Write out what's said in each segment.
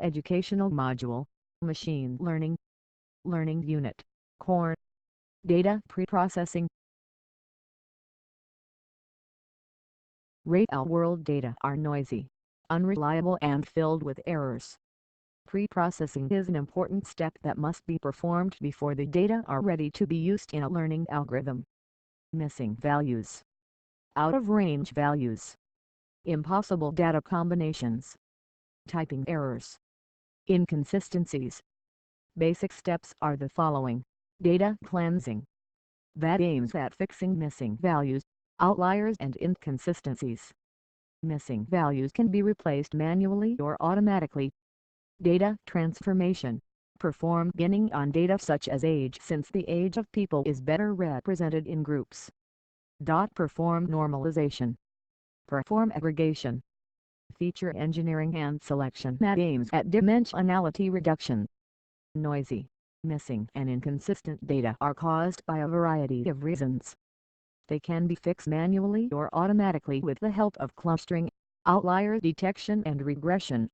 Educational Module, Machine Learning, Learning Unit, Core, Data Preprocessing. Real-world data are noisy, unreliable and filled with errors. Preprocessing is an important step that must be performed before the data are ready to be used in a learning algorithm. Missing values, out-of-range values, impossible data combinations, typing errors, inconsistencies. Basic steps are the following. Data cleansing, that aims at fixing missing values, outliers and inconsistencies. Missing values can be replaced manually or automatically. Data transformation, performed beginning on data such as age, since the age of people is better represented in groups. Perform normalization, perform aggregation. Feature engineering and selection that aims at dimensionality reduction. Noisy, missing and inconsistent data are caused by a variety of reasons. They can be fixed manually or automatically with the help of clustering, outlier detection and regression.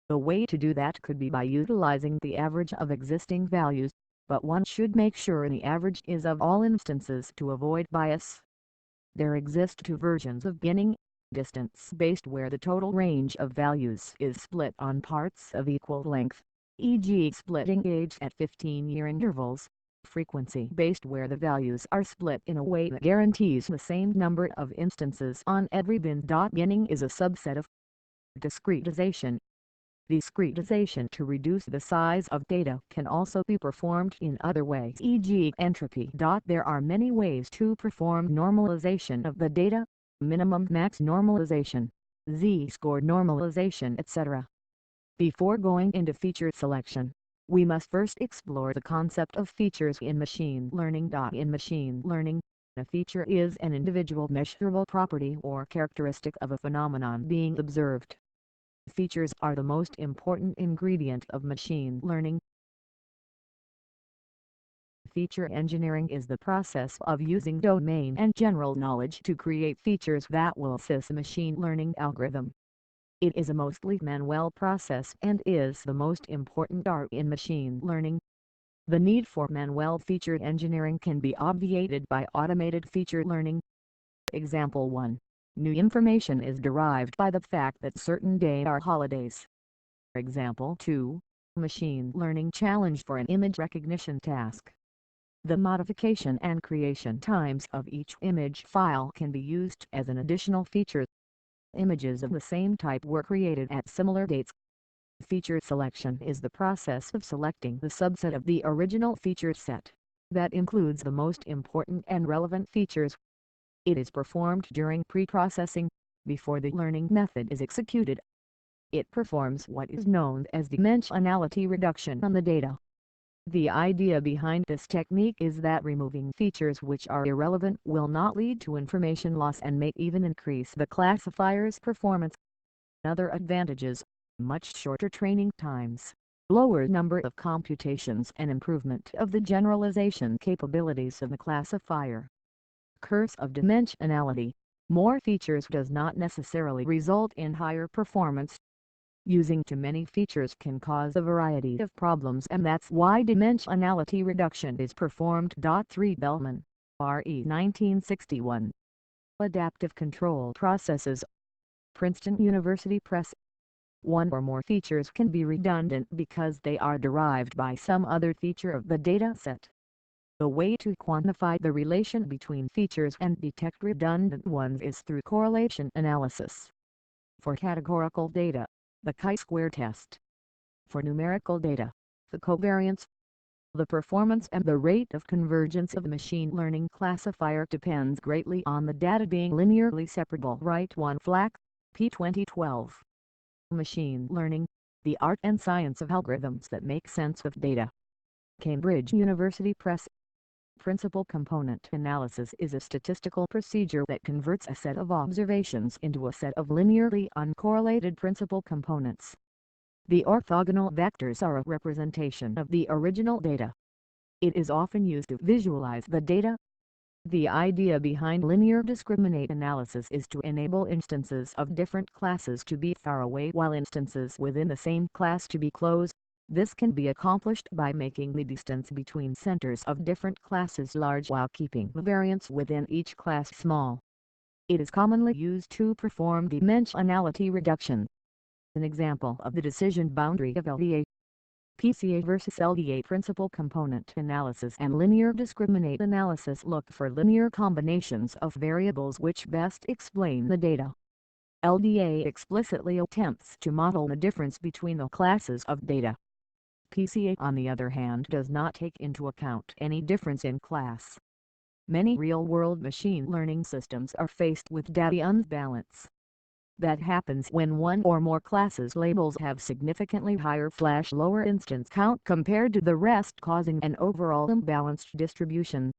The way to do that could be by utilizing the average of existing values, but one should make sure the average is of all instances to avoid bias. There exist two versions of binning: distance-based, where the total range of values is split on parts of equal length, e.g. splitting age at 15-year intervals; frequency-based, where the values are split in a way that guarantees the same number of instances on every bin. Binning is a subset of discretization. Discretization to reduce the size of data can also be performed in other ways, e.g. entropy. There are many ways to perform normalization of the data: minimum-max normalization, z-score normalization, etc. Before going into feature selection, we must first explore the concept of features in machine learning. In machine learning, a feature is an individual measurable property or characteristic of a phenomenon being observed. Features are the most important ingredient of machine learning. Feature engineering is the process of using domain and general knowledge to create features that will assist a machine learning algorithm. It is a mostly manual process and is the most important art in machine learning. The need for manual feature engineering can be obviated by automated feature learning. Example 1. New information is derived by the fact that certain days are holidays. Example 2. Machine learning challenge for an image recognition task. The modification and creation times of each image file can be used as an additional feature. Images of the same type were created at similar dates. Feature selection is the process of selecting the subset of the original feature set that includes the most important and relevant features. It is performed during preprocessing, before the learning method is executed. It performs what is known as dimensionality reduction on the data. The idea behind this technique is that removing features which are irrelevant will not lead to information loss and may even increase the classifier's performance. Other advantages: much shorter training times, lower number of computations, and improvement of the generalization capabilities of the classifier. Curse of dimensionality: more features does not necessarily result in higher performance. Using too many features can cause a variety of problems, and that's why dimensionality reduction is performed. 3. Bellman, R.E. 1961. Adaptive Control Processes. Princeton University Press. One or more features can be redundant because they are derived by some other feature of the data set. The way to quantify the relation between features and detect redundant ones is through correlation analysis. For categorical data, the chi-square test. For numerical data, the covariance. The performance and the rate of convergence of the machine learning classifier depends greatly on the data being linearly separable. Wright 1 Flack, p. 2012. Machine Learning, the Art and Science of Algorithms that Make Sense of Data. Cambridge University Press. Principal component analysis is a statistical procedure that converts a set of observations into a set of linearly uncorrelated principal components. The orthogonal vectors are a representation of the original data. It is often used to visualize the data. The idea behind linear discriminant analysis is to enable instances of different classes to be far away while instances within the same class to be close. This can be accomplished by making the distance between centers of different classes large while keeping the variance within each class small. It is commonly used to perform dimensionality reduction. An example of the decision boundary of LDA, PCA versus LDA principal component analysis and linear discriminant analysis look for linear combinations of variables which best explain the data. LDA explicitly attempts to model the difference between the classes of data. PCA, on the other hand, does not take into account any difference in class. Many real-world machine learning systems are faced with data unbalance. That happens when one or more classes labels have significantly higher/lower instance count compared to the rest, causing an overall imbalanced distribution.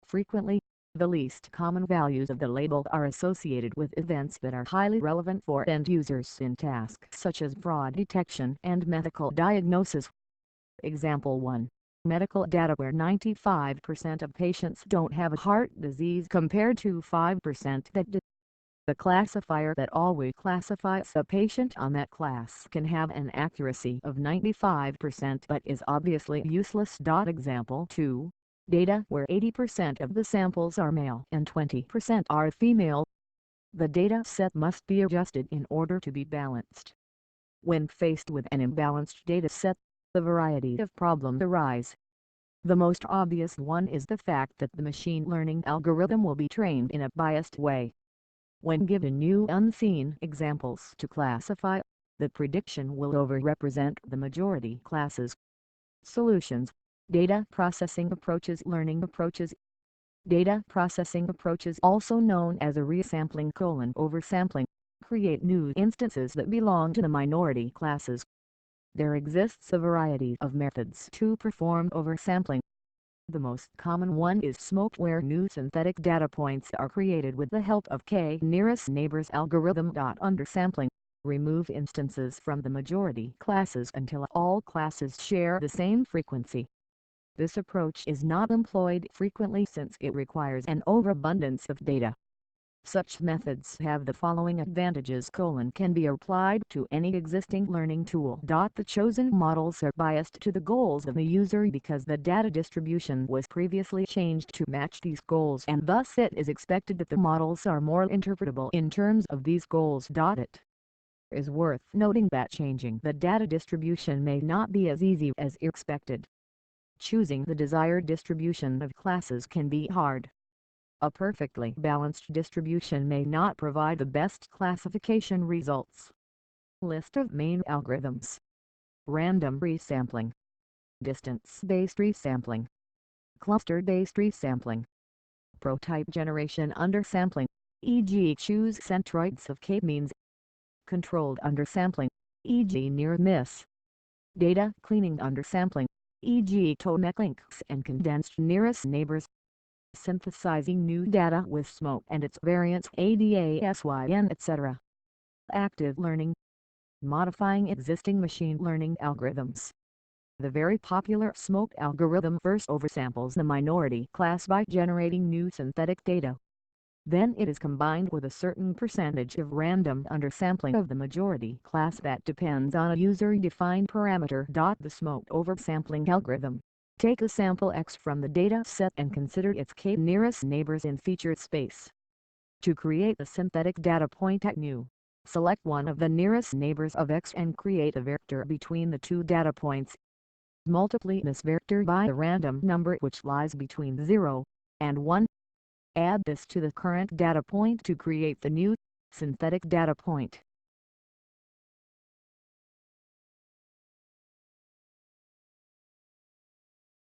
Frequently, the least common values of the label are associated with events that are highly relevant for end users in tasks such as fraud detection and medical diagnosis. Example 1. Medical data where 95% of patients don't have a heart disease compared to 5% that do. The classifier that always classifies a patient on that class can have an accuracy of 95% but is obviously useless. Example 2. Data where 80% of the samples are male and 20% are female. The data set must be adjusted in order to be balanced. When faced with an imbalanced data set, a variety of problems arise. The most obvious one is the fact that the machine learning algorithm will be trained in a biased way. When given new unseen examples to classify, the prediction will overrepresent the majority classes. Solutions: data processing approaches. Learning approaches. Data processing approaches, also known as a resampling::oversampling, create new instances that belong to the minority classes. There exists a variety of methods to perform oversampling. The most common one is SMOKE, where new synthetic data points are created with the help of k-nearest neighbors algorithm. Undersampling: remove instances from the majority classes until all classes share the same frequency. This approach is not employed frequently since it requires an overabundance of data. Such methods have the following advantages: can be applied to any existing learning tool. The chosen models are biased to the goals of the user because the data distribution was previously changed to match these goals, and thus it is expected that the models are more interpretable in terms of these goals. It is worth noting that changing the data distribution may not be as easy as expected. Choosing the desired distribution of classes can be hard. A perfectly balanced distribution may not provide the best classification results. List of main algorithms: random resampling, distance-based resampling, cluster-based resampling, prototype generation undersampling, e.g. choose centroids of k-means, controlled undersampling, e.g. near miss, data cleaning undersampling, e.g. Tomek links and condensed nearest neighbors, synthesizing new data with SMOKE and its variants ADASYN, etc. Active learning, modifying existing machine learning algorithms. The very popular SMOKE algorithm first oversamples the minority class by generating new synthetic data. Then it is combined with a certain percentage of random undersampling of the majority class that depends on a user-defined parameter. The SMOKE oversampling algorithm: take a sample X from the data set and consider its k-nearest neighbors in feature space. To create a synthetic data point at new, select one of the nearest neighbors of X and create a vector between the two data points. Multiply this vector by a random number which lies between 0 and 1. Add this to the current data point to create the new synthetic data point.